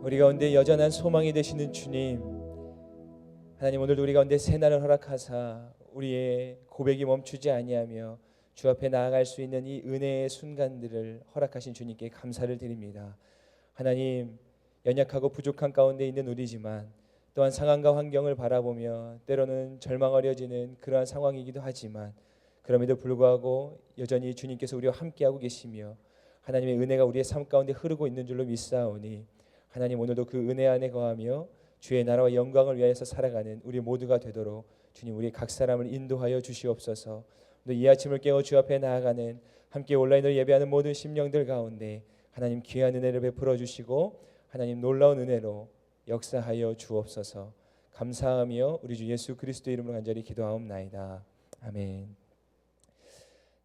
우리 가운데 여전한 소망이 되시는 주님, 하나님 오늘도 우리 가운데 새날을 허락하사 우리의 고백이 멈추지 아니하며 주 앞에 나아갈 수 있는 이 은혜의 순간들을 허락하신 주님께 감사를 드립니다. 하나님, 연약하고 부족한 가운데 있는 우리지만 또한 상황과 환경을 바라보며 때로는 절망어려지는 그러한 상황이기도 하지만 그럼에도 불구하고 여전히 주님께서 우리와 함께하고 계시며 하나님의 은혜가 우리의 삶 가운데 흐르고 있는 줄로 믿사오니 하나님 오늘도 그 은혜 안에 거하며 주의 나라와 영광을 위하여서 살아가는 우리 모두가 되도록 주님 우리 각 사람을 인도하여 주시옵소서. 또 이 아침을 깨워 주 앞에 나아가는 함께 온라인으로 예배하는 모든 심령들 가운데 하나님 귀한 은혜를 베풀어 주시고 하나님 놀라운 은혜로 역사하여 주옵소서. 감사하며 우리 주 예수 그리스도 이름으로 간절히 기도하옵나이다. 아멘.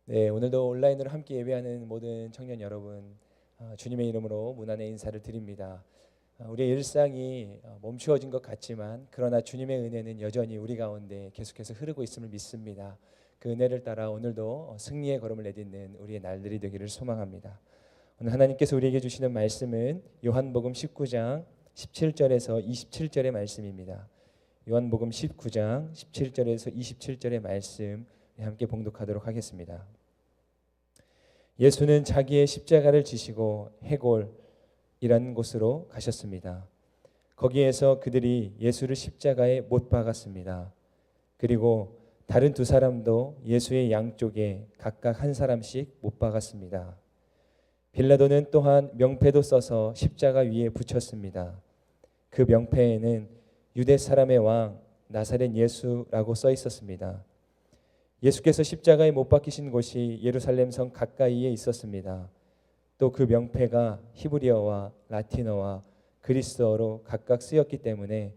네, 오늘도 온라인으로 함께 예배하는 모든 청년 여러분, 주님의 이름으로 문안의 인사를 드립니다. 우리의 일상이 멈추어진 것 같지만 그러나 주님의 은혜는 여전히 우리 가운데 계속해서 흐르고 있음을 믿습니다. 그 은혜를 따라 오늘도 승리의 걸음을 내딛는 우리의 날들이 되기를 소망합니다. 오늘 하나님께서 우리에게 주시는 말씀은 요한복음 19장 17절에서 27절의 말씀입니다. 요한복음 19장 17절에서 27절의 말씀 함께 봉독하도록 하겠습니다. 예수는 자기의 십자가를 지시고 해골이라는 곳으로 가셨습니다. 거기에서 그들이 예수를 십자가에 못 박았습니다. 그리고 다른 두 사람도 예수의 양쪽에 각각 한 사람씩 못 박았습니다. 빌라도는 또한 명패도 써서 십자가 위에 붙였습니다. 그 명패에는 유대 사람의 왕 나사렛 예수라고 써 있었습니다. 예수께서 십자가에 못 박히신 곳이 예루살렘 성 가까이에 있었습니다. 또 그 명패가 히브리어와 라틴어와 그리스어로 각각 쓰였기 때문에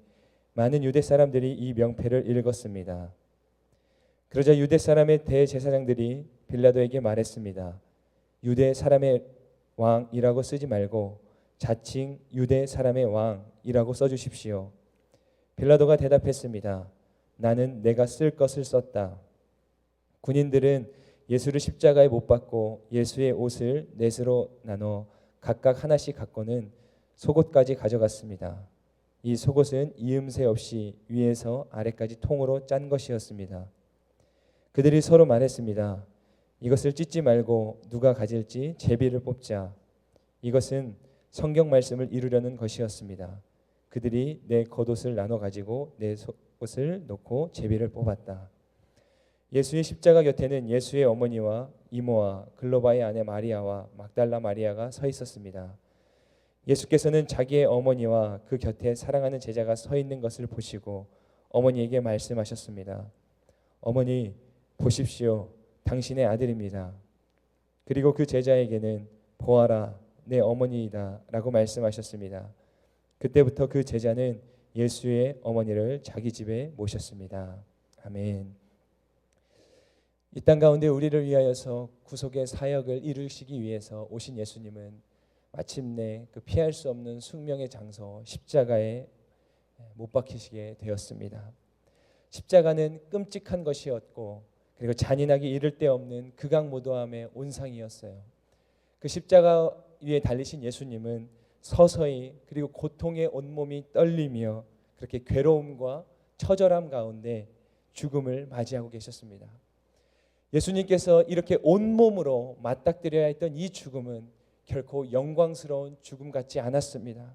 많은 유대 사람들이 이 명패를 읽었습니다. 그러자 유대 사람의 대제사장들이 빌라도에게 말했습니다. 유대 사람의 왕이라고 쓰지 말고 자칭 유대 사람의 왕이라고 써주십시오. 빌라도가 대답했습니다. 나는 내가 쓸 것을 썼다. 군인들은 예수를 십자가에 못 박고 예수의 옷을 넷으로 나눠 각각 하나씩 갖고는 속옷까지 가져갔습니다. 이 속옷은 이음새 없이 위에서 아래까지 통으로 짠 것이었습니다. 그들이 서로 말했습니다. 이것을 찢지 말고 누가 가질지 제비를 뽑자. 이것은 성경 말씀을 이루려는 것이었습니다. 그들이 내 겉옷을 나눠 가지고 내 속옷을 놓고 제비를 뽑았다. 예수의 십자가 곁에는 예수의 어머니와 이모와 글로바의 아내 마리아와 막달라 마리아가 서 있었습니다. 예수께서는 자기의 어머니와 그 곁에 사랑하는 제자가 서 있는 것을 보시고 어머니에게 말씀하셨습니다. 어머니, 보십시오. 당신의 아들입니다. 그리고 그 제자에게는 보아라, 내 어머니이다 라고 말씀하셨습니다. 그때부터 그 제자는 예수의 어머니를 자기 집에 모셨습니다. 아멘. 이 땅 가운데 우리를 위하여서 구속의 사역을 이루시기 위해서 오신 예수님은 마침내 그 피할 수 없는 숙명의 장소 십자가에 못 박히시게 되었습니다. 십자가는 끔찍한 것이었고 그리고 잔인하기 이를 데 없는 극악무도함의 온상이었어요. 그 십자가 위에 달리신 예수님은 서서히 그리고 고통의 온몸이 떨리며 그렇게 괴로움과 처절함 가운데 죽음을 맞이하고 계셨습니다. 예수님께서 이렇게 온몸으로 맞닥뜨려야 했던 이 죽음은 결코 영광스러운 죽음 같지 않았습니다.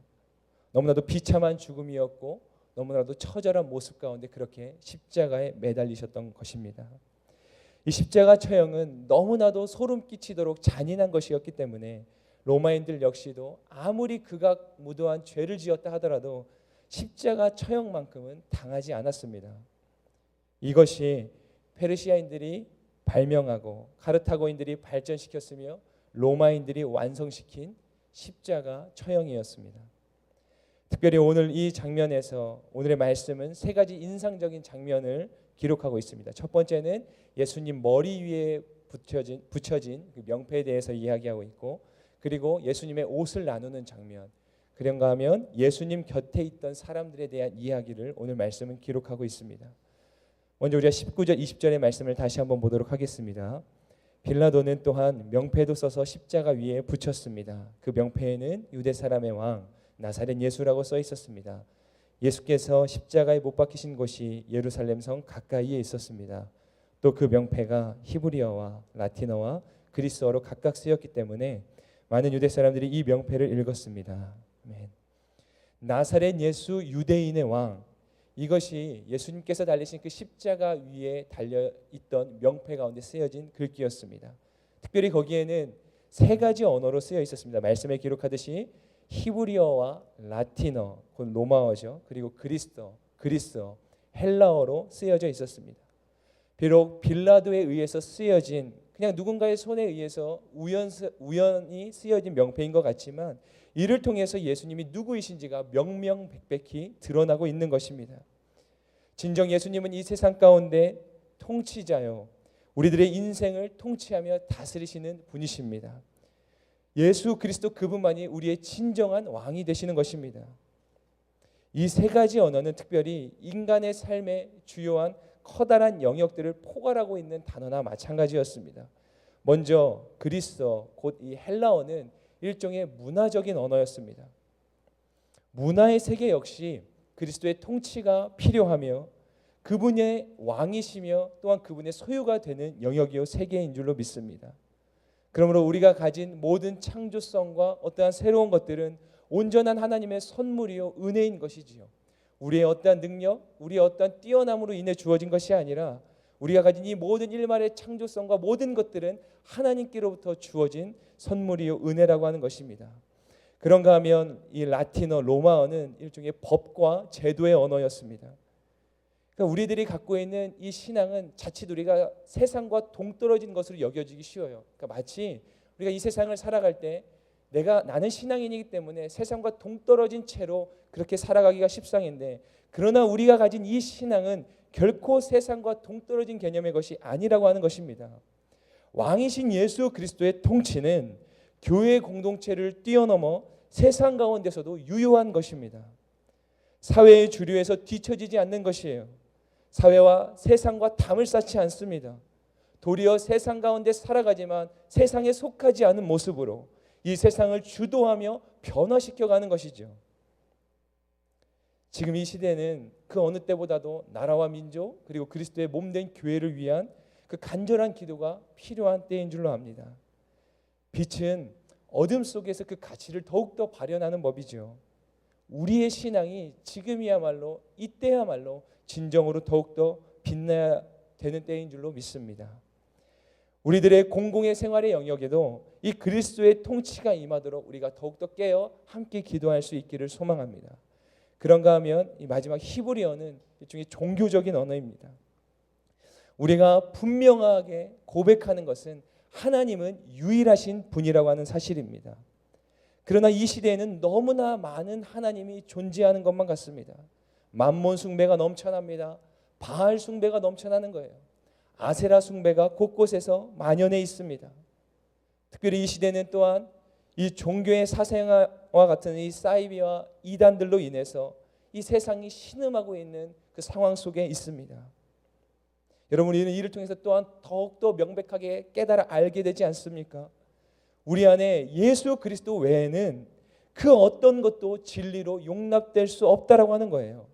너무나도 비참한 죽음이었고 너무나도 처절한 모습 가운데 그렇게 십자가에 매달리셨던 것입니다. 이 십자가 처형은 너무나도 소름 끼치도록 잔인한 것이었기 때문에 로마인들 역시도 아무리 극악무도한 죄를 지었다 하더라도 십자가 처형만큼은 당하지 않았습니다. 이것이 페르시아인들이 발명하고 카르타고인들이 발전시켰으며 로마인들이 완성시킨 십자가 처형이었습니다. 특별히 오늘 이 장면에서 오늘의 말씀은 세 가지 인상적인 장면을 기록하고 있습니다. 첫 번째는 예수님 머리 위에 붙여진 그 명패에 대해서 이야기하고 있고 그리고 예수님의 옷을 나누는 장면, 그런가 하면 예수님 곁에 있던 사람들에 대한 이야기를 오늘 말씀은 기록하고 있습니다. 먼저 우리가 19절 20절의 말씀을 다시 한번 보도록 하겠습니다. 빌라도는 또한 명패도 써서 십자가 위에 붙였습니다. 그 명패에는 유대 사람의 왕 나사렛 예수라고 써 있었습니다. 예수께서 십자가에 못 박히신 곳이 예루살렘 성 가까이에 있었습니다. 또 그 명패가 히브리어와 라틴어와 그리스어로 각각 쓰였기 때문에 많은 유대 사람들이 이 명패를 읽었습니다. 아멘. 나사렛 예수 유대인의 왕, 이것이 예수님께서 달리신 그 십자가 위에 달려있던 명패 가운데 쓰여진 글귀였습니다. 특별히 거기에는 세 가지 언어로 쓰여 있었습니다. 말씀에 기록하듯이 히브리어와 라틴어, 곧 로마어죠. 그리고 그리스어, 헬라어로 쓰여져 있었습니다. 비록 빌라도에 의해서 쓰여진, 그냥 누군가의 손에 의해서 우연히 쓰여진 명패인 것 같지만 이를 통해서 예수님이 누구이신지가 명명백백히 드러나고 있는 것입니다. 진정 예수님은 이 세상 가운데 통치자요, 우리들의 인생을 통치하며 다스리시는 분이십니다. 예수 그리스도 그분만이 우리의 진정한 왕이 되시는 것입니다. 이 세 가지 언어는 특별히 인간의 삶의 주요한 커다란 영역들을 포괄하고 있는 단어나 마찬가지였습니다. 먼저 그리스어, 곧 이 헬라어는 일종의 문화적인 언어였습니다. 문화의 세계 역시 그리스도의 통치가 필요하며 그분의 왕이시며 또한 그분의 소유가 되는 영역이요 세계인 줄로 믿습니다. 그러므로 우리가 가진 모든 창조성과 어떠한 새로운 것들은 온전한 하나님의 선물이요 은혜인 것이지요. 우리의 어떠한 능력, 우리의 어떠한 뛰어남으로 인해 주어진 것이 아니라 우리가 가진 이 모든 일말의 창조성과 모든 것들은 하나님께로부터 주어진 선물이요 은혜라고 하는 것입니다. 그런가 하면 이 라틴어, 로마어는 일종의 법과 제도의 언어였습니다. 그러니까 우리들이 갖고 있는 이 신앙은 자칫 우리가 세상과 동떨어진 것으로 여겨지기 쉬워요. 그러니까 마치 우리가 이 세상을 살아갈 때 나는 신앙인이기 때문에 세상과 동떨어진 채로 그렇게 살아가기가 십상인데, 그러나 우리가 가진 이 신앙은 결코 세상과 동떨어진 개념의 것이 아니라고 하는 것입니다. 왕이신 예수 그리스도의 통치는 교회 공동체를 뛰어넘어 세상 가운데서도 유효한 것입니다. 사회의 주류에서 뒤처지지 않는 것이에요. 사회와 세상과 담을 쌓지 않습니다. 도리어 세상 가운데 살아가지만 세상에 속하지 않은 모습으로 이 세상을 주도하며 변화시켜가는 것이죠. 지금 이 시대는 그 어느 때보다도 나라와 민족 그리고 그리스도의 몸된 교회를 위한 그 간절한 기도가 필요한 때인 줄로 압니다. 빛은 어둠 속에서 그 가치를 더욱더 발현하는 법이죠. 우리의 신앙이 지금이야말로 이때야말로 진정으로 더욱더 빛나야 되는 때인 줄로 믿습니다. 우리들의 공공의 생활의 영역에도 이 그리스도의 통치가 임하도록 우리가 더욱더 깨어 함께 기도할 수 있기를 소망합니다. 그런가 하면 이 마지막 히브리어는 일종의 종교적인 언어입니다. 우리가 분명하게 고백하는 것은 하나님은 유일하신 분이라고 하는 사실입니다. 그러나 이 시대에는 너무나 많은 하나님이 존재하는 것만 같습니다. 만몬 숭배가 넘쳐납니다. 바알 숭배가 넘쳐나는 거예요. 아세라 숭배가 곳곳에서 만연해 있습니다. 특별히 이 시대는 또한 이 종교의 사생아와 같은 이 사이비와 이단들로 인해서 이 세상이 신음하고 있는 그 상황 속에 있습니다. 여러분, 우리는 이를 통해서 또한 더욱더 명백하게 깨달아 알게 되지 않습니까? 우리 안에 예수 그리스도 외에는 그 어떤 것도 진리로 용납될 수 없다라고 하는 거예요.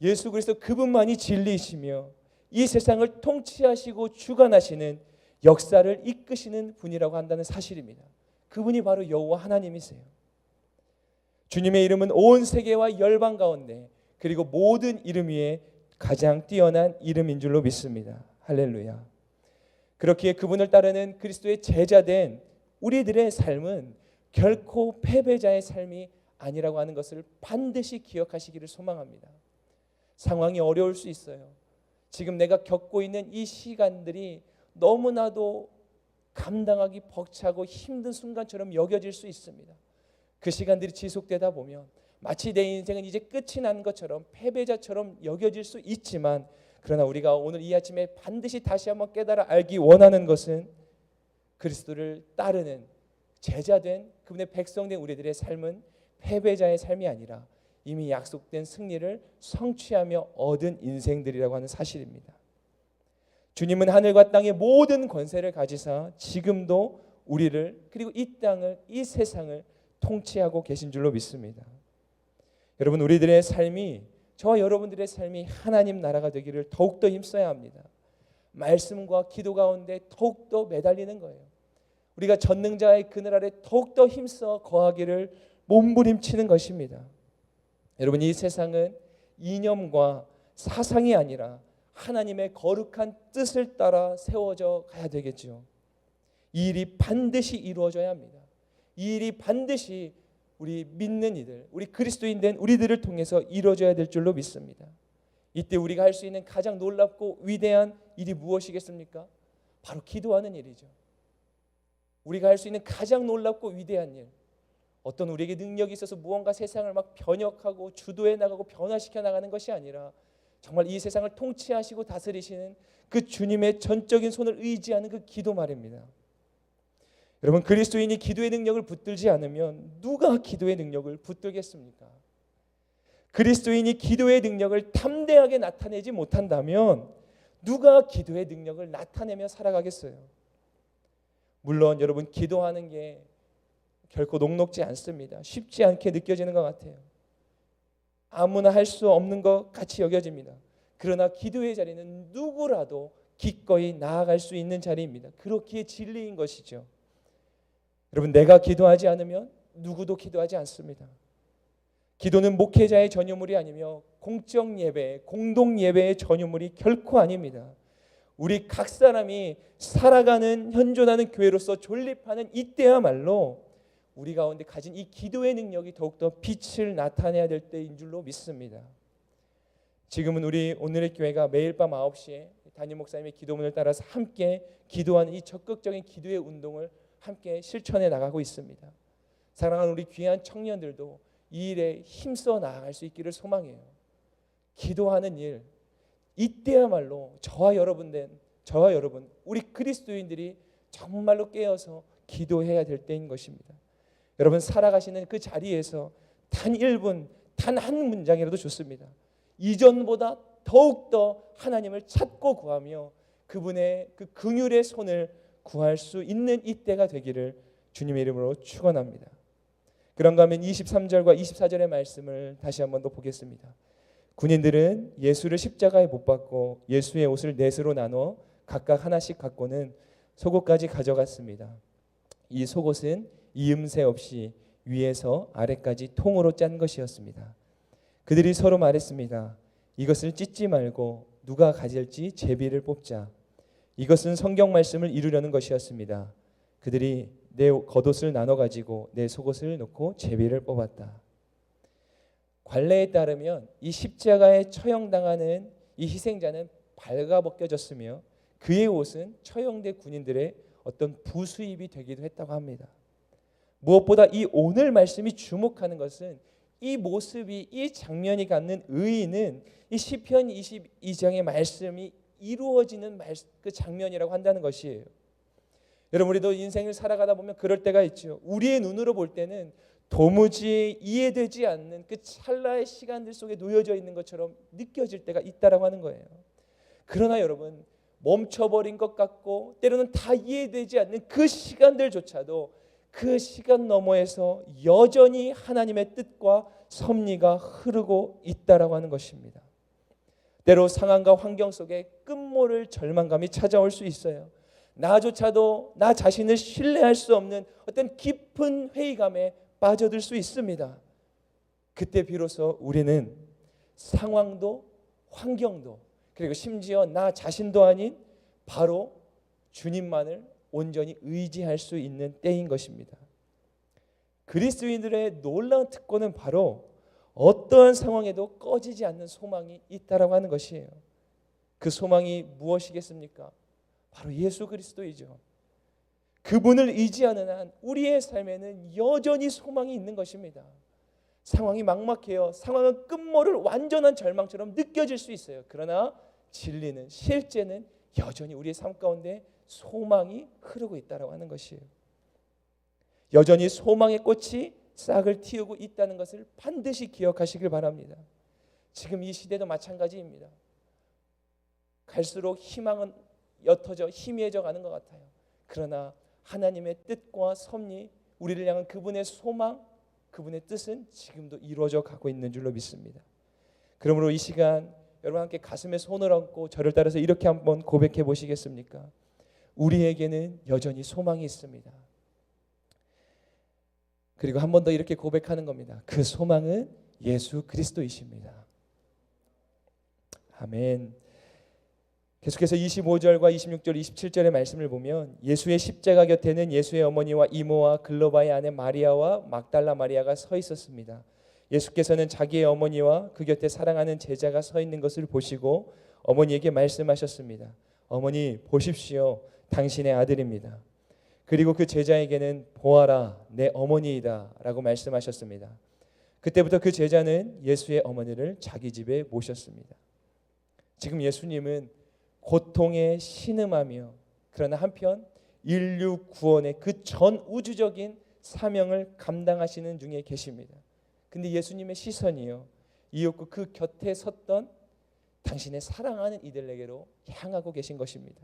예수 그리스도 그분만이 진리이시며 이 세상을 통치하시고 주관하시는 역사를 이끄시는 분이라고 한다는 사실입니다. 그분이 바로 여호와 하나님이세요. 주님의 이름은 온 세계와 열방 가운데 그리고 모든 이름 위에 가장 뛰어난 이름인 줄로 믿습니다. 할렐루야. 그렇기에 그분을 따르는 그리스도의 제자된 우리들의 삶은 결코 패배자의 삶이 아니라고 하는 것을 반드시 기억하시기를 소망합니다. 상황이 어려울 수 있어요. 지금 내가 겪고 있는 이 시간들이 너무나도 감당하기 벅차고 힘든 순간처럼 여겨질 수 있습니다. 그 시간들이 지속되다 보면 마치 내 인생은 이제 끝이 난 것처럼 패배자처럼 여겨질 수 있지만, 그러나 우리가 오늘 이 아침에 반드시 다시 한번 깨달아 알기 원하는 것은 그리스도를 따르는 제자된 그분의 백성된 우리들의 삶은 패배자의 삶이 아니라 이미 약속된 승리를 성취하며 얻은 인생들이라고 하는 사실입니다. 주님은 하늘과 땅의 모든 권세를 가지사 지금도 우리를 그리고 이 땅을, 이 세상을 통치하고 계신 줄로 믿습니다. 여러분, 우리들의 삶이, 저와 여러분들의 삶이 하나님 나라가 되기를 더욱더 힘써야 합니다. 말씀과 기도 가운데 더욱더 매달리는 거예요. 우리가 전능자의 그늘 아래 더욱더 힘써 거하기를 몸부림치는 것입니다. 여러분, 이 세상은 이념과 사상이 아니라 하나님의 거룩한 뜻을 따라 세워져 가야 되겠죠. 이 일이 반드시 이루어져야 합니다. 이 일이 반드시 우리 믿는 이들, 우리 그리스도인 된 우리들을 통해서 이루어져야 될 줄로 믿습니다. 이때 우리가 할 수 있는 가장 놀랍고 위대한 일이 무엇이겠습니까? 바로 기도하는 일이죠. 우리가 할 수 있는 가장 놀랍고 위대한 일, 어떤 우리에게 능력이 있어서 무언가 세상을 막 변혁하고 주도해 나가고 변화시켜 나가는 것이 아니라 정말 이 세상을 통치하시고 다스리시는 그 주님의 전적인 손을 의지하는 그 기도 말입니다. 여러분, 그리스도인이 기도의 능력을 붙들지 않으면 누가 기도의 능력을 붙들겠습니까? 그리스도인이 기도의 능력을 담대하게 나타내지 못한다면 누가 기도의 능력을 나타내며 살아가겠어요? 물론 여러분, 기도하는 게 결코 녹록지 않습니다. 쉽지 않게 느껴지는 것 같아요. 아무나 할 수 없는 것 같이 여겨집니다. 그러나 기도의 자리는 누구라도 기꺼이 나아갈 수 있는 자리입니다. 그렇기에 진리인 것이죠. 여러분, 내가 기도하지 않으면 누구도 기도하지 않습니다. 기도는 목회자의 전유물이 아니며 공적 예배, 공동 예배의 전유물이 결코 아닙니다. 우리 각 사람이 살아가는 현존하는 교회로서 존립하는 이때야말로 우리 가운데 가진 이 기도의 능력이 더욱더 빛을 나타내야 될 때인 줄로 믿습니다. 지금은 우리 오늘의 교회가 매일 밤 9시에 담임 목사님의 기도문을 따라서 함께 기도하는 이 적극적인 기도의 운동을 함께 실천해 나가고 있습니다. 사랑하는 우리 귀한 청년들도 이 일에 힘써 나아갈 수 있기를 소망해요. 기도하는 일, 이때야말로 저와 여러분, 우리 그리스도인들이 정말로 깨어서 기도해야 될 때인 것입니다. 여러분, 살아가시는 그 자리에서 단 1분, 단 한 문장이라도 좋습니다. 이전보다 더욱더 하나님을 찾고 구하며 그분의 그 긍휼의 손을 구할 수 있는 이때가 되기를 주님의 이름으로 축원합니다. 그런가 하면 23절과 24절의 말씀을 다시 한번 더 보겠습니다. 군인들은 예수를 십자가에 못 박고 예수의 옷을 넷으로 나눠 각각 하나씩 갖고는 속옷까지 가져갔습니다. 이 속옷은 이음새 없이 위에서 아래까지 통으로 짠 것이었습니다. 그들이 서로 말했습니다. 이것을 찢지 말고 누가 가질지 제비를 뽑자. 이것은 성경 말씀을 이루려는 것이었습니다. 그들이 내 겉옷을 나눠 가지고 내 속옷을 놓고 제비를 뽑았다. 관례에 따르면 이 십자가에 처형당하는 이 희생자는 발가벗겨졌으며 그의 옷은 처형된 군인들의 어떤 부수입이 되기도 했다고 합니다. 무엇보다 이 오늘 말씀이 주목하는 것은 이 모습이, 이 장면이 갖는 의의는 이 시편 22장의 말씀이 이루어지는 그 장면이라고 한다는 것이에요. 여러분, 우리도 인생을 살아가다 보면 그럴 때가 있죠. 우리의 눈으로 볼 때는 도무지 이해되지 않는 그 찰나의 시간들 속에 놓여져 있는 것처럼 느껴질 때가 있다라고 하는 거예요. 그러나 여러분, 멈춰버린 것 같고 때로는 다 이해되지 않는 그 시간들조차도 그 시간 너머에서 여전히 하나님의 뜻과 섭리가 흐르고 있다라고 하는 것입니다. 때로 상황과 환경 속에 끝모를 절망감이 찾아올 수 있어요. 나조차도 나 자신을 신뢰할 수 없는 어떤 깊은 회의감에 빠져들 수 있습니다. 그때 비로소 우리는 상황도 환경도 그리고 심지어 나 자신도 아닌 바로 주님만을 온전히 의지할 수 있는 때인 것입니다. 그리스도인들의 놀라운 특권은 바로 어떠한 상황에도 꺼지지 않는 소망이 있다라고 하는 것이에요. 그 소망이 무엇이겠습니까? 바로 예수 그리스도이죠. 그분을 의지하는 한 우리의 삶에는 여전히 소망이 있는 것입니다. 상황이 막막해요. 상황은 끝모를 완전한 절망처럼 느껴질 수 있어요. 그러나 진리는, 실제는 여전히 우리의 삶 가운데 소망이 흐르고 있다고 하는 것이에요. 여전히 소망의 꽃이 싹을 틔우고 있다는 것을 반드시 기억하시길 바랍니다. 지금 이 시대도 마찬가지입니다. 갈수록 희망은 옅어져 희미해져 가는 것 같아요. 그러나 하나님의 뜻과 섭리, 우리를 향한 그분의 소망, 그분의 뜻은 지금도 이루어져 가고 있는 줄로 믿습니다. 그러므로 이 시간 여러분 함께 가슴에 손을 얹고 저를 따라서 이렇게 한번 고백해 보시겠습니까? 우리에게는 여전히 소망이 있습니다. 그리고 한 번 더 이렇게 고백하는 겁니다. 그 소망은 예수 그리스도이십니다. 아멘. 계속해서 25절과 26절, 27절의 말씀을 보면 예수의 십자가 곁에는 예수의 어머니와 이모와 글로바의 아내 마리아와 막달라 마리아가 서 있었습니다. 예수께서는 자기의 어머니와 그 곁에 사랑하는 제자가 서 있는 것을 보시고 어머니에게 말씀하셨습니다. 어머니 보십시오. 당신의 아들입니다. 그리고 그 제자에게는 보아라 내 어머니이다 라고 말씀하셨습니다. 그때부터 그 제자는 예수의 어머니를 자기 집에 모셨습니다. 지금 예수님은 고통에 신음하며 그러나 한편 인류 구원의 그 전 우주적인 사명을 감당하시는 중에 계십니다. 근데 예수님의 시선이요 이윽고 그 곁에 섰던 당신의 사랑하는 이들에게로 향하고 계신 것입니다.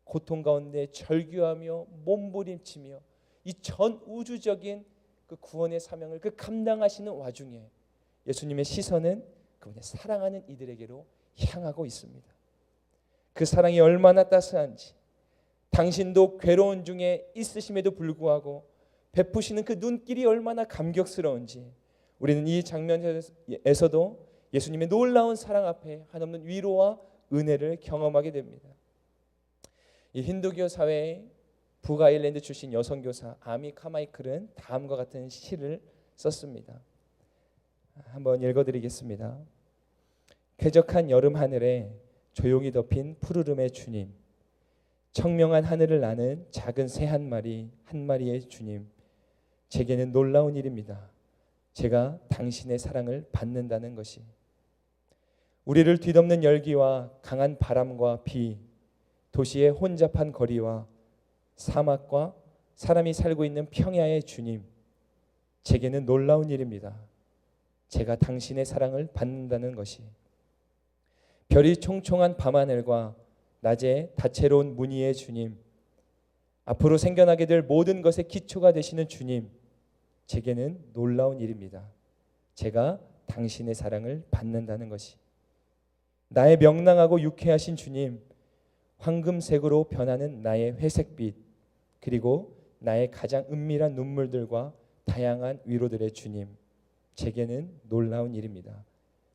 고통 가운데 절규하며 몸부림치며 이 전 우주적인 그 구원의 사명을 그 감당하시는 와중에 예수님의 시선은 그분의 사랑하는 이들에게로 향하고 있습니다. 그 사랑이 얼마나 따스한지 당신도 괴로운 중에 있으심에도 불구하고 베푸시는 그 눈길이 얼마나 감격스러운지 우리는 이 장면에서도 예수님의 놀라운 사랑 앞에 한없는 위로와 은혜를 경험하게 됩니다. 이 힌두교 사회의 북아일랜드 출신 여성교사 아미 카마이클은 다음과 같은 시를 썼습니다. 한번 읽어드리겠습니다. 쾌적한 여름 하늘에 조용히 덮인 푸르름의 주님, 청명한 하늘을 나는 작은 새 한 마리의 주님, 제게는 놀라운 일입니다. 제가 당신의 사랑을 받는다는 것이. 우리를 뒤덮는 열기와 강한 바람과 비, 도시의 혼잡한 거리와 사막과 사람이 살고 있는 평야의 주님, 제게는 놀라운 일입니다. 제가 당신의 사랑을 받는다는 것이. 별이 총총한 밤하늘과 낮에 다채로운 무늬의 주님, 앞으로 생겨나게 될 모든 것의 기초가 되시는 주님, 제게는 놀라운 일입니다. 제가 당신의 사랑을 받는다는 것이. 나의 명랑하고 유쾌하신 주님, 황금색으로 변하는 나의 회색빛, 그리고 나의 가장 은밀한 눈물들과 다양한 위로들의 주님, 제게는 놀라운 일입니다.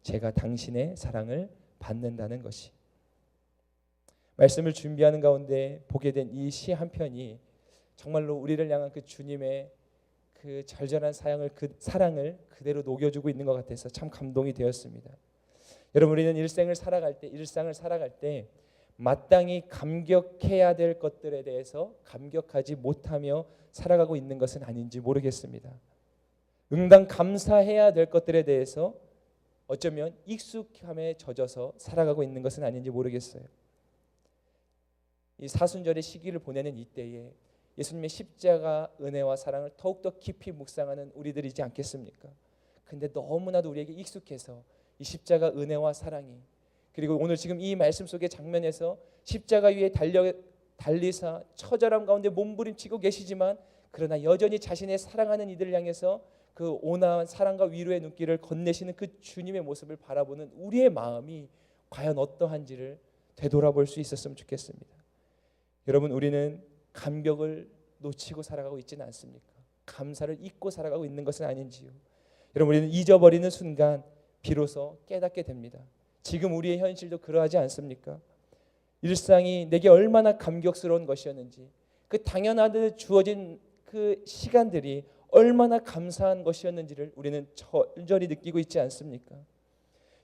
제가 당신의 사랑을 받는다는 것이. 말씀을 준비하는 가운데 보게 된 이 시 한 편이 정말로 우리를 향한 그 주님의 그 절절한 사랑을 그대로 녹여주고 있는 것 같아서 참 감동이 되었습니다. 여러분, 우리는 일상을 살아갈 때 마땅히 감격해야 될 것들에 대해서 감격하지 못하며 살아가고 있는 것은 아닌지 모르겠습니다. 응당 감사해야 될 것들에 대해서 어쩌면 익숙함에 젖어서 살아가고 있는 것은 아닌지 모르겠어요. 이 사순절의 시기를 보내는 이때에 예수님의 십자가 은혜와 사랑을 더욱더 깊이 묵상하는 우리들이지 않겠습니까? 근데 너무나도 우리에게 익숙해서 이 십자가 은혜와 사랑이, 그리고 오늘 지금 이 말씀 속의 장면에서 십자가 위에 달리사 처절함 가운데 몸부림치고 계시지만 그러나 여전히 자신의 사랑하는 이들을 향해서 그 온화한 사랑과 위로의 눈길을 건네시는 그 주님의 모습을 바라보는 우리의 마음이 과연 어떠한지를 되돌아볼 수 있었으면 좋겠습니다. 여러분, 우리는 감격을 놓치고 살아가고 있지는 않습니까? 감사를 잊고 살아가고 있는 것은 아닌지요? 여러분, 우리는 잊어버리는 순간 비로소 깨닫게 됩니다. 지금 우리의 현실도 그러하지 않습니까? 일상이 내게 얼마나 감격스러운 것이었는지, 그 당연하듯 주어진 그 시간들이 얼마나 감사한 것이었는지를 우리는 절절히 느끼고 있지 않습니까?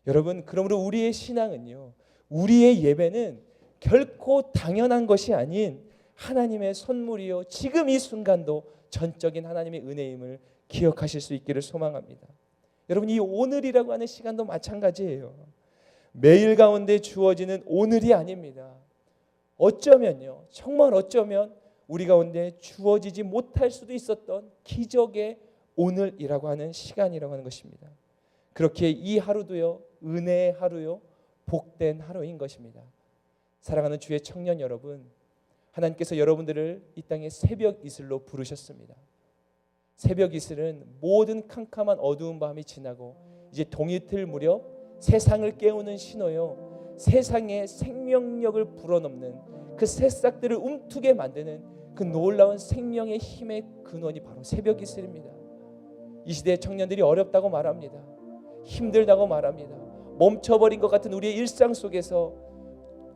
여러분, 그러므로 우리의 신앙은요, 우리의 예배는 결코 당연한 것이 아닌 하나님의 선물이요, 지금 이 순간도 전적인 하나님의 은혜임을 기억하실 수 있기를 소망합니다. 여러분, 이 오늘이라고 하는 시간도 마찬가지예요. 매일 가운데 주어지는 오늘이 아닙니다. 어쩌면요, 정말 어쩌면 우리 가운데 주어지지 못할 수도 있었던 기적의 오늘이라고 하는 시간이라고 하는 것입니다. 그렇게 이 하루도요, 은혜의 하루요, 복된 하루인 것입니다. 사랑하는 주의 청년 여러분, 하나님께서 여러분들을 이 땅의 새벽 이슬로 부르셨습니다. 새벽 이슬은 모든 캄캄한 어두운 밤이 지나고 이제 동이틀 무렵 세상을 깨우는 신호요, 세상의 생명력을 불어넣는 그 새싹들을 움트게 만드는 그 놀라운 생명의 힘의 근원이 바로 새벽 이슬입니다. 이 시대의 청년들이 어렵다고 말합니다. 힘들다고 말합니다. 멈춰버린 것 같은 우리의 일상 속에서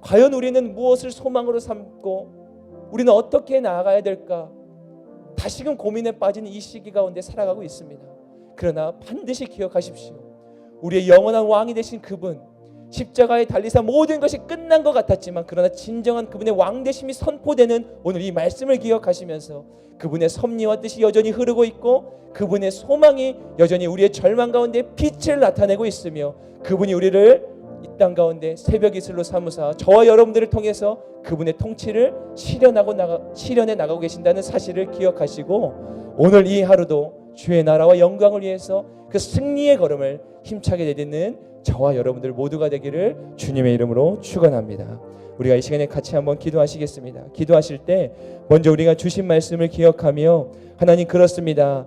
과연 우리는 무엇을 소망으로 삼고 우리는 어떻게 나아가야 될까, 다시금 고민에 빠진 이 시기 가운데 살아가고 있습니다. 그러나 반드시 기억하십시오. 우리의 영원한 왕이 되신 그분, 십자가에 달리사 모든 것이 끝난 것 같았지만 그러나 진정한 그분의 왕되심이 선포되는 오늘 이 말씀을 기억하시면서 그분의 섭리와 뜻이 여전히 흐르고 있고 그분의 소망이 여전히 우리의 절망 가운데 빛을 나타내고 있으며 그분이 우리를 이 땅 가운데 새벽 이슬로 삼으사 저와 여러분들을 통해서 그분의 통치를 실현해 나가고 계신다는 사실을 기억하시고 오늘 이 하루도 주의 나라와 영광을 위해서 그 승리의 걸음을 힘차게 내딛는 저와 여러분들 모두가 되기를 주님의 이름으로 축원합니다. 우리가 이 시간에 같이 한번 기도하시겠습니다. 기도하실 때 먼저 우리가 주신 말씀을 기억하며 하나님 그렇습니다.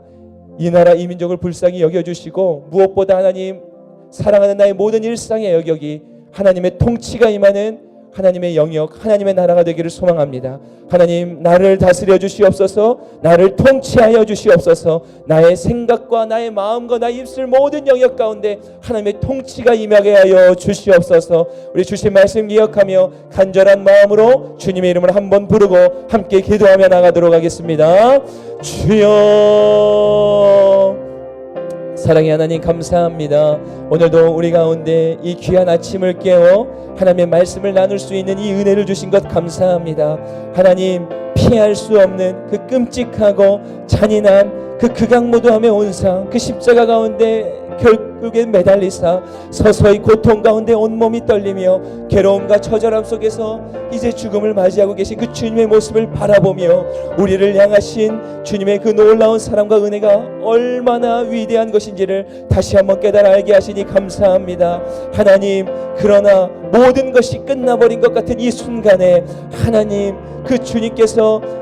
이 나라 이 민족을 불쌍히 여겨주시고 무엇보다 하나님 사랑하는 나의 모든 일상의 여격이 하나님의 통치가 임하는 하나님의 영역, 하나님의 나라가 되기를 소망합니다. 하나님 나를 다스려 주시옵소서, 나를 통치하여 주시옵소서, 나의 생각과 나의 마음과 나의 입술 모든 영역 가운데 하나님의 통치가 임하게 하여 주시옵소서. 우리 주신 말씀 기억하며 간절한 마음으로 주님의 이름을 한번 부르고 함께 기도하며 나가도록 하겠습니다. 주여, 사랑의 하나님 감사합니다. 오늘도 우리 가운데 이 귀한 아침을 깨워 하나님의 말씀을 나눌 수 있는 이 은혜를 주신 것 감사합니다. 하나님 피할 수 없는 그 끔찍하고 잔인한 그 극악무도함의 온상, 그 십자가 가운데 결국에 매달리사 서서히 고통 가운데 온몸이 떨리며 괴로움과 처절함 속에서 이제 죽음을 맞이하고 계신 그 주님의 모습을 바라보며 우리를 향하신 주님의 그 놀라운 사랑과 은혜가 얼마나 위대한 것인지를 다시 한번 깨달아 알게 하시니 감사합니다. 하나님, 그러나 모든 것이 끝나버린 것 같은 이 순간에 하나님 그 주님께서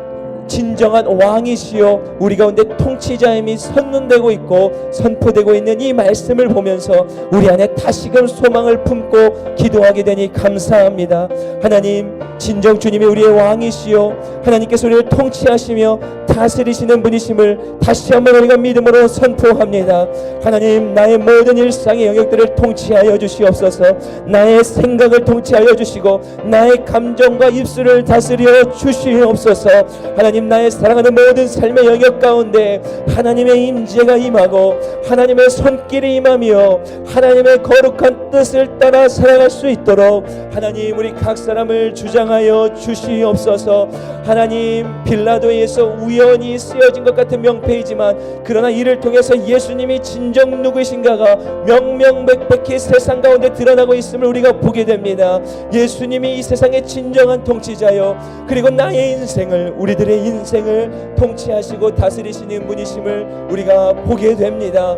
진정한 왕이시요 우리 가운데 통치자임이 선언되고 있고 선포되고 있는 이 말씀을 보면서 우리 안에 다시금 소망을 품고 기도하게 되니 감사합니다. 하나님, 진정 주님이 우리의 왕이시요 하나님께서 우리를 통치하시며 다스리시는 분이심을 다시 한번 우리가 믿음으로 선포합니다. 하나님, 나의 모든 일상의 영역들을 통치하여 주시옵소서. 나의 생각을 통치하여 주시고 나의 감정과 입술을 다스려 주시옵소서. 하나님, 나의 사랑하는 모든 삶의 영역 가운데 하나님의 임재가 임하고 하나님의 손길이 임하며 하나님의 거룩한 뜻을 따라 살아갈 수 있도록 하나님 우리 각 사람을 주장하여 주시옵소서. 하나님, 빌라도에서 우연히 쓰여진 것 같은 명패이지만 그러나 이를 통해서 예수님이 진정 누구이신가가 명명백백히 세상 가운데 드러나고 있음을 우리가 보게 됩니다. 예수님이 이 세상의 진정한 통치자요 그리고 나의 인생을, 우리들의 인생을 통치하시고 다스리시는 분이심을 우리가 보게 됩니다.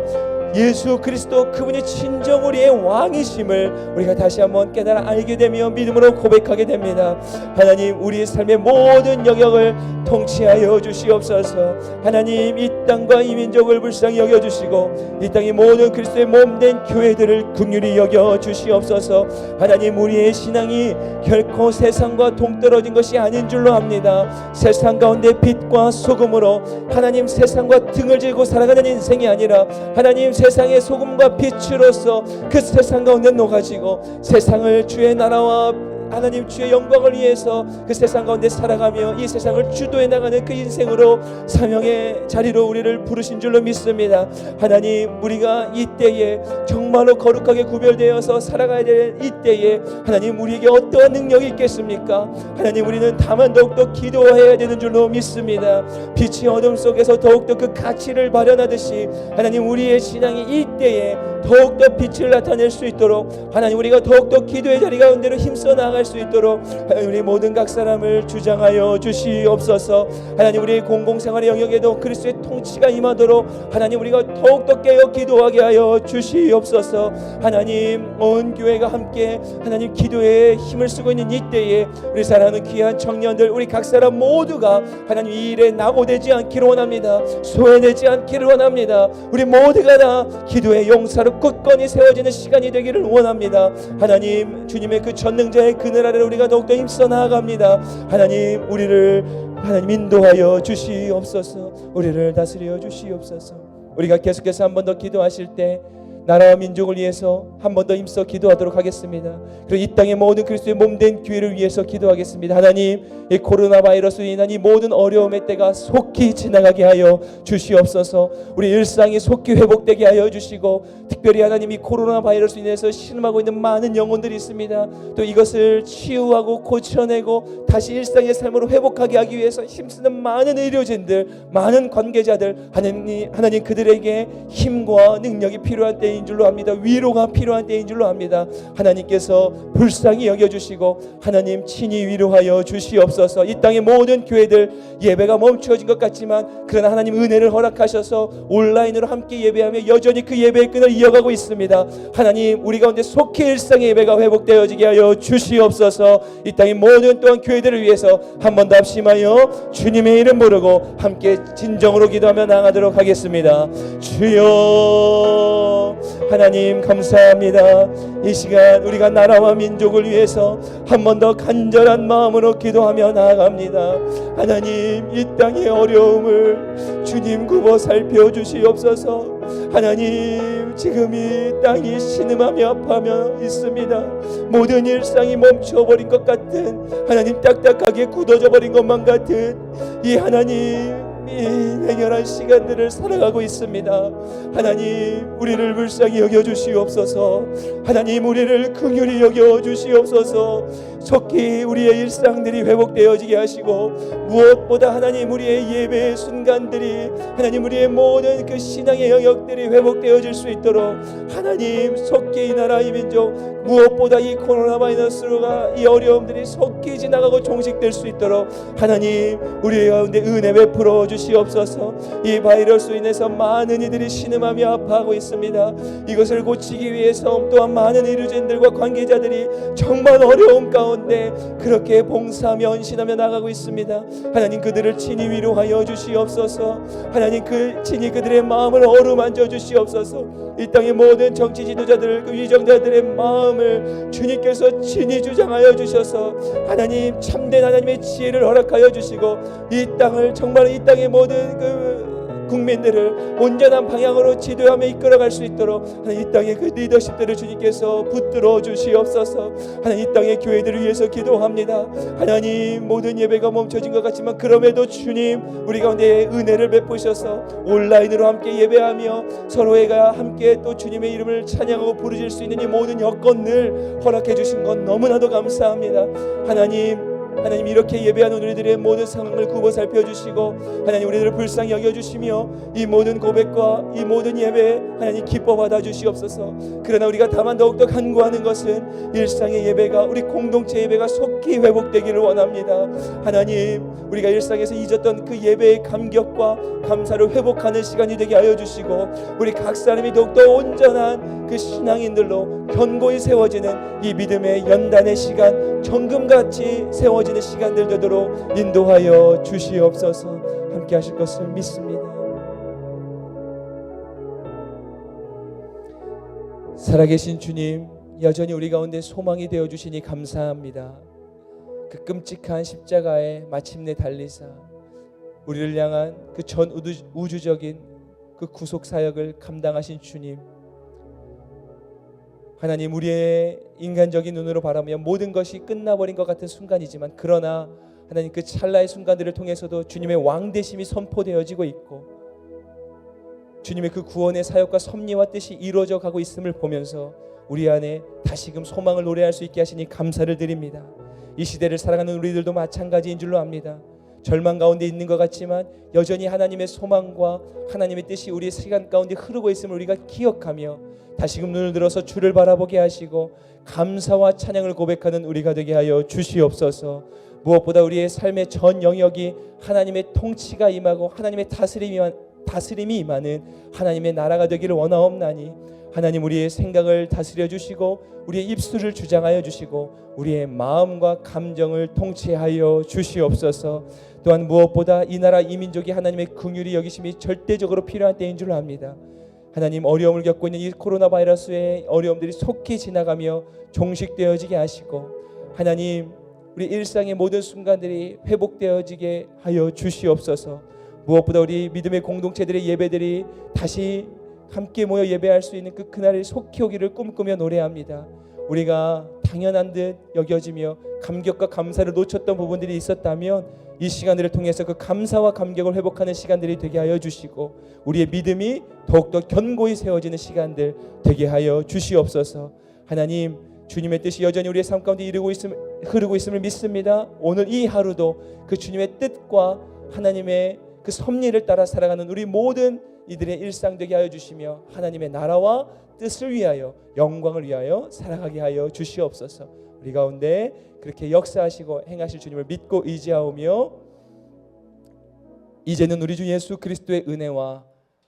예수 그리스도 그분이 진정 우리의 왕이심을 우리가 다시 한번 깨달아 알게 되며 믿음으로 고백하게 됩니다. 하나님, 우리의 삶의 모든 영역을 통치하여 주시옵소서. 하나님, 이 땅과 이 민족을 불쌍히 여겨주시고 이 땅의 모든 그리스도의 몸된 교회들을 긍휼히 여겨주시옵소서. 하나님, 우리의 신앙이 결코 세상과 동떨어진 것이 아닌 줄로 압니다. 세상 가운데 빛과 소금으로 하나님 세상과 등을 지고 살아가는 인생이 아니라 하나님 세상의 소금과 빛으로서 그 세상 가운데 녹아지고 세상을 주의 나라와 하나님 주의 영광을 위해서 그 세상 가운데 살아가며 이 세상을 주도해 나가는 그 인생으로 사명의 자리로 우리를 부르신 줄로 믿습니다. 하나님, 우리가 이때에 정말로 거룩하게 구별되어서 살아가야 될 이때에 하나님 우리에게 어떠한 능력이 있겠습니까? 하나님, 우리는 다만 더욱더 기도해야 되는 줄로 믿습니다. 빛이 어둠 속에서 더욱더 그 가치를 발현하듯이 하나님 우리의 신앙이 이때에 더욱더 빛을 나타낼 수 있도록 하나님 우리가 더욱더 기도의 자리 가운데로 힘써 나아갈 수 있도록 하나님 우리 모든 각 사람을 주장하여 주시옵소서. 하나님, 우리의 공공생활의 영역에도 그리스도의 통치가 임하도록 하나님 우리가 더욱더 깨어 기도하게 하여 주시옵소서. 하나님 온 교회가 함께 하나님 기도에 힘을 쓰고 있는 이때에 우리 사랑하는 귀한 청년들, 우리 각 사람 모두가 하나님 이 일에 낙오되지 않기를 원합니다. 소외되지 않기를 원합니다. 우리 모두가 다 기도의 용사로 굳건히 세워지는 시간이 되기를 원합니다. 하나님 주님의 그 전능자의 그늘 아래 우리가 더욱더 힘써 나아갑니다. 하나님 우리를 하나님 인도하여 주시옵소서. 우리를 다스려 주시옵소서. 우리가 계속해서 한 번 더 기도하실 때 나라와 민족을 위해서 한 번 더 힘써 기도하도록 하겠습니다. 그리고 이 땅의 모든 그리스도의 몸된 교회를 위해서 기도하겠습니다. 하나님 이 코로나 바이러스로 인한 이 모든 어려움의 때가 속히 지나가게 하여 주시옵소서. 우리 일상이 속히 회복되게 하여 주시고, 특별히 하나님 이 코로나 바이러스로 인해서 신음하고 있는 많은 영혼들이 있습니다. 또 이것을 치유하고 고쳐내고 다시 일상의 삶으로 회복하게 하기 위해서 힘쓰는 많은 의료진들, 많은 관계자들, 하나님 그들에게 힘과 능력이 필요한 때인 줄로 압니다. 위로가 필요한 때인 줄로 압니다. 하나님께서 불쌍히 여겨주시고 하나님 친히 위로하여 주시옵소서. 이 땅의 모든 교회들 예배가 멈추어진 것 같지만 그러나 하나님 은혜를 허락하셔서 온라인으로 함께 예배하며 여전히 그 예배의 끈을 이어가고 있습니다. 하나님 우리 가운데 속히 일상의 예배가 회복되어지게 하여 주시옵소서. 이 땅의 모든 또한 교회들을 위해서 한 번 더 합심하여 주님의 이름 부르고 함께 진정으로 기도하며 나아가도록 하겠습니다. 주여 하나님 감사합니다. 이 시간 우리가 나라와 민족을 위해서 한 번 더 간절한 마음으로 기도하며 나아갑니다. 하나님 이 땅의 어려움을 주님 굽어 살펴주시옵소서. 하나님 지금 이 땅이 신음하며 아파하며 있습니다. 모든 일상이 멈춰버린 것 같은, 하나님 딱딱하게 굳어져 버린 것만 같은 이 하나님 이 냉혈한 시간들을 살아가고 있습니다. 하나님 우리를 불쌍히 여겨주시옵소서. 하나님 우리를 긍휼히 여겨주시옵소서. 속히 우리의 일상들이 회복되어지게 하시고, 무엇보다 하나님 우리의 예배의 순간들이, 하나님 우리의 모든 그 신앙의 영역들이 회복되어질 수 있도록 하나님 속히 이 나라 이 민족, 무엇보다 이 코로나 바이러스가 이 어려움들이 속히 지나가고 종식될 수 있도록 하나님 우리 가운데 은혜 베풀어 주시옵소서. 이 바이러스로 인해서 많은 이들이 신음하며 아파하고 있습니다. 이것을 고치기 위해서 또한 많은 의료진들과 관계자들이 정말 어려움 가운데 그렇게 봉사하며 헌신하며 나가고 있습니다. 하나님 그들을 친히 위로하여 주시옵소서. 하나님 친히 그들의 마음을 어루만져 주시옵소서. 이 땅의 모든 정치 지도자들, 그 위정자들의 마음을 주님께서 친히 주장하여 주셔서 하나님 참된 하나님의 지혜를 허락하여 주시고, 이 땅을 정말 이 땅의 모든 그 국민들을 온전한 방향으로 지도하며 이끌어갈 수 있도록 하나님 이 땅의 그 리더십들을 주님께서 붙들어 주시옵소서. 하나님 이 땅의 교회들을 위해서 기도합니다. 하나님 모든 예배가 멈춰진 것 같지만 그럼에도 주님 우리 가운데 은혜를 베푸셔서 온라인으로 함께 예배하며 서로가 함께 또 주님의 이름을 찬양하고 부르실 수 있는 이 모든 여건을 허락해 주신 것 너무나도 감사합니다. 하나님 이렇게 예배하는 우리들의 모든 상황을 굽어 살펴주시고 하나님 우리들을 불쌍히 여겨주시며 이 모든 고백과 이 모든 예배 하나님 기뻐 받아주시옵소서. 그러나 우리가 다만 더욱더 간구하는 것은 일상의 예배가, 우리 공동체 예배가 속히 회복되기를 원합니다. 하나님 우리가 일상에서 잊었던 그 예배의 감격과 감사를 회복하는 시간이 되게 하여 주시고, 우리 각 사람이 더욱더 온전한 그 신앙인들로 견고히 세워지는 이 믿음의 연단의 시간, 정금같이 세워지는 시간들 되도록 인도하여 주시옵소서. 함께 하실 것을 믿습니다. 살아계신 주님, 여전히 우리 가운데 소망이 되어 주시니 감사합니다. 그 끔찍한 십자가에 마침내 달리사 우리를 향한 그 전 우주적인 그 구속 사역을 감당하신 주님, 하나님 우리의 인간적인 눈으로 바라보면 모든 것이 끝나버린 것 같은 순간이지만, 그러나 하나님 그 찰나의 순간들을 통해서도 주님의 왕되심이 선포되어지고 있고 주님의 그 구원의 사역과 섭리와 뜻이 이루어져 가고 있음을 보면서 우리 안에 다시금 소망을 노래할 수 있게 하시니 감사를 드립니다. 이 시대를 살아가는 우리들도 마찬가지인 줄로 압니다. 절망 가운데 있는 것 같지만 여전히 하나님의 소망과 하나님의 뜻이 우리의 시간 가운데 흐르고 있음을 우리가 기억하며 다시금 눈을 들어서 주를 바라보게 하시고 감사와 찬양을 고백하는 우리가 되게 하여 주시옵소서. 무엇보다 우리의 삶의 전 영역이 하나님의 통치가 임하고 하나님의 다스림이 다스림이 임하는 하나님의 나라가 되기를 원하옵나니 하나님 우리의 생각을 다스려 주시고 우리의 입술을 주장하여 주시고 우리의 마음과 감정을 통치하여 주시옵소서. 또한 무엇보다 이 나라 이 민족이 하나님의 긍휼이 여기심이 절대적으로 필요한 때인 줄 압니다. 하나님 어려움을 겪고 있는 이 코로나 바이러스의 어려움들이 속히 지나가며 종식되어지게 하시고 하나님 우리 일상의 모든 순간들이 회복되어지게 하여 주시옵소서. 무엇보다 우리 믿음의 공동체들의 예배들이 다시 함께 모여 예배할 수 있는 그날이 속히 오기를 꿈꾸며 노래합니다. 우리가 당연한 듯 여겨지며 감격과 감사를 놓쳤던 부분들이 있었다면 이 시간들을 통해서 그 감사와 감격을 회복하는 시간들이 되게 하여 주시고 우리의 믿음이 더욱더 견고히 세워지는 시간들 되게 하여 주시옵소서. 하나님 주님의 뜻이 여전히 우리의 삶 가운데 흐르고 있음을 믿습니다. 오늘 이 하루도 그 주님의 뜻과 하나님의 그 섭리를 따라 살아가는 우리 모든 이들의 일상 되게 하여 주시며 하나님의 나라와 뜻을 위하여 영광을 위하여 살아가게 하여 주시옵소서. 우리 가운데 그렇게 역사하시고 행하실 주님을 믿고 의지하오며 이제는 우리 주 예수 그리스도의 은혜와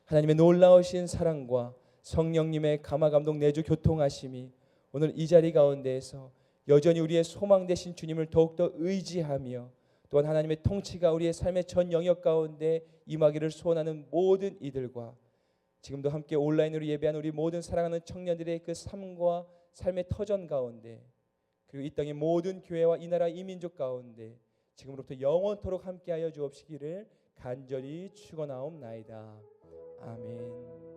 하나님의 놀라우신 사랑과 성령님의 감화감동 내주 교통하심이 오늘 이 자리 가운데에서 여전히 우리의 소망 되신 주님을 더욱더 의지하며 또한 하나님의 통치가 우리의 삶의 전 영역 가운데 임하기를 소원하는 모든 이들과 지금도 함께 온라인으로 예배하는 우리 모든 사랑하는 청년들의 그 삶과 삶의 터전 가운데 그리고 이 땅의 모든 교회와 이 나라 이 민족 가운데 지금부터 영원토록 함께하여 주옵시기를 간절히 축원하옵나이다. 아멘.